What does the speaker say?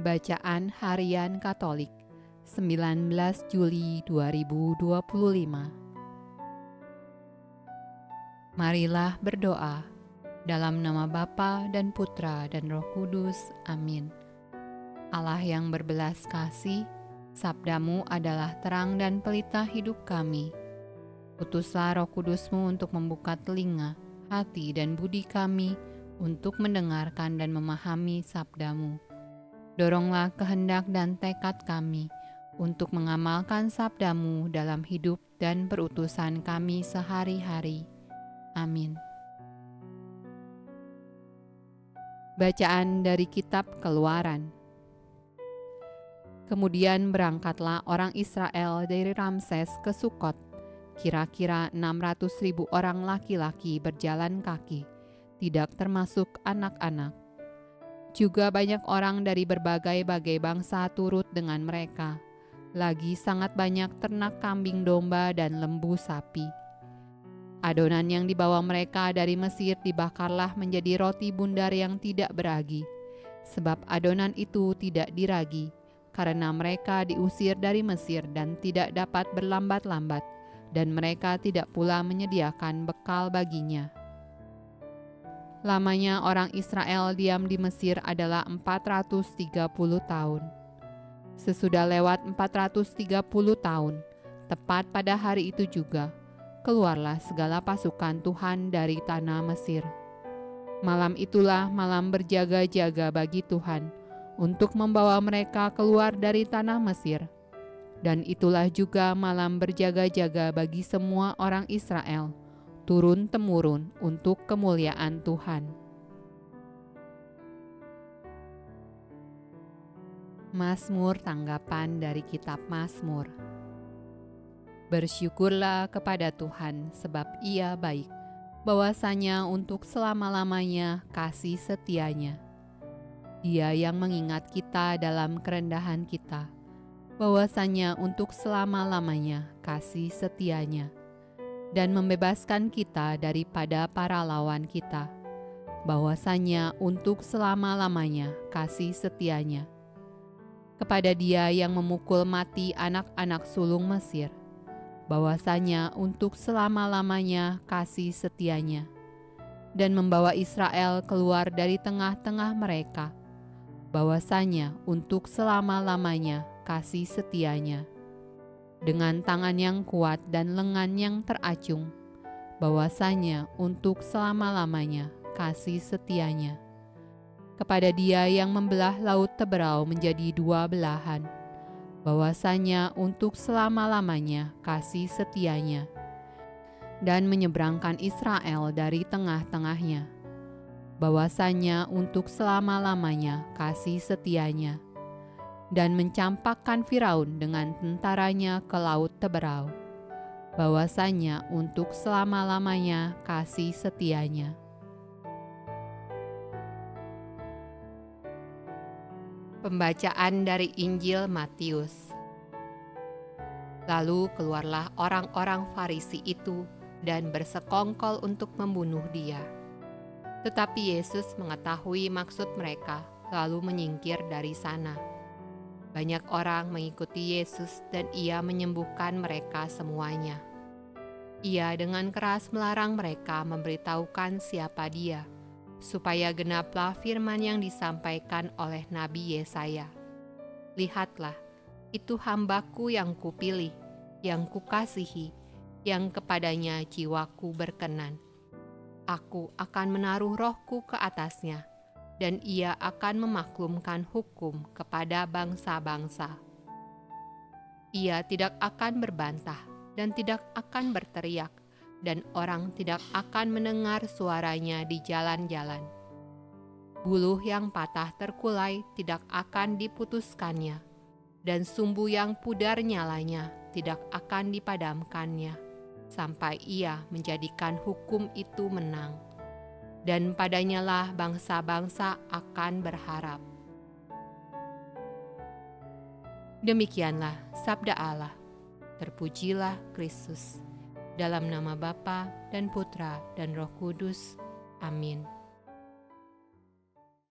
Bacaan Harian Katolik 19 Juli 2025. Marilah berdoa dalam nama Bapa dan Putra dan Roh Kudus. Amin. Allah yang berbelas kasih, sabdamu adalah terang dan pelita hidup kami. Utuslah Roh Kudusmu untuk membuka telinga, hati dan budi kami untuk mendengarkan dan memahami sabdamu. Doronglah kehendak dan tekad kami untuk mengamalkan sabdamu dalam hidup dan perutusan kami sehari-hari. Amin. Bacaan dari Kitab Keluaran. Kemudian berangkatlah orang Israel dari Ramses ke Sukot. Kira-kira 600.000 orang laki-laki berjalan kaki, tidak termasuk anak-anak. Juga banyak orang dari berbagai-bagai bangsa turut dengan mereka. Lagi sangat banyak ternak kambing domba dan lembu sapi. Adonan yang dibawa mereka dari Mesir dibakarlah menjadi roti bundar yang tidak beragi. Sebab adonan itu tidak diragi, karena mereka diusir dari Mesir dan tidak dapat berlambat-lambat, dan mereka tidak pula menyediakan bekal baginya. Lamanya orang Israel diam di Mesir adalah 430 tahun. Sesudah lewat 430 tahun, tepat pada hari itu juga, keluarlah segala pasukan Tuhan dari tanah Mesir. Malam itulah malam berjaga-jaga bagi Tuhan untuk membawa mereka keluar dari tanah Mesir. Dan itulah juga malam berjaga-jaga bagi semua orang Israel, turun-temurun untuk kemuliaan Tuhan. Mazmur tanggapan dari Kitab Mazmur. Bersyukurlah kepada Tuhan sebab Ia baik, bahwasanya untuk selama-lamanya kasih setianya. Dia yang mengingat kita dalam kerendahan kita, bahwasanya untuk selama-lamanya kasih setianya, dan membebaskan kita daripada para lawan kita, bahwasanya untuk selama-lamanya kasih setianya. Kepada Dia yang memukul mati anak-anak sulung Mesir, bahwasanya untuk selama-lamanya kasih setianya, dan membawa Israel keluar dari tengah-tengah mereka, bahwasanya untuk selama-lamanya kasih setianya. Dengan tangan yang kuat dan lengan yang teracung, bahwasanya untuk selama-lamanya kasih setianya. Kepada Dia yang membelah laut Teberau menjadi dua belahan, bahwasanya untuk selama-lamanya kasih setianya, dan menyeberangkan Israel dari tengah-tengahnya, bahwasanya untuk selama-lamanya kasih setianya, dan mencampakkan Firaun dengan tentaranya ke laut Teberau, bahwasanya untuk selama-lamanya kasih setianya. Pembacaan dari Injil Matius. Lalu keluarlah orang-orang Farisi itu dan bersekongkol untuk membunuh Dia. Tetapi Yesus mengetahui maksud mereka, lalu menyingkir dari sana. Banyak orang mengikuti Yesus dan Ia menyembuhkan mereka semuanya. Ia dengan keras melarang mereka memberitahukan siapa Dia, supaya genaplah firman yang disampaikan oleh Nabi Yesaya. Lihatlah, itu hamba-Ku yang Kupilih, yang Kukasihi, yang kepadanya jiwaku berkenan. Aku akan menaruh Roh-Ku ke atasnya, dan Ia akan memaklumkan hukum kepada bangsa-bangsa. Ia tidak akan berbantah dan tidak akan berteriak, dan orang tidak akan mendengar suaranya di jalan-jalan. Buluh yang patah terkulai tidak akan diputuskannya, dan sumbu yang pudar nyalanya tidak akan dipadamkannya, sampai Ia menjadikan hukum itu menang. Dan padanyalah bangsa-bangsa akan berharap. Demikianlah sabda Allah. Terpujilah Kristus. Dalam nama Bapa dan Putra dan Roh Kudus. Amin.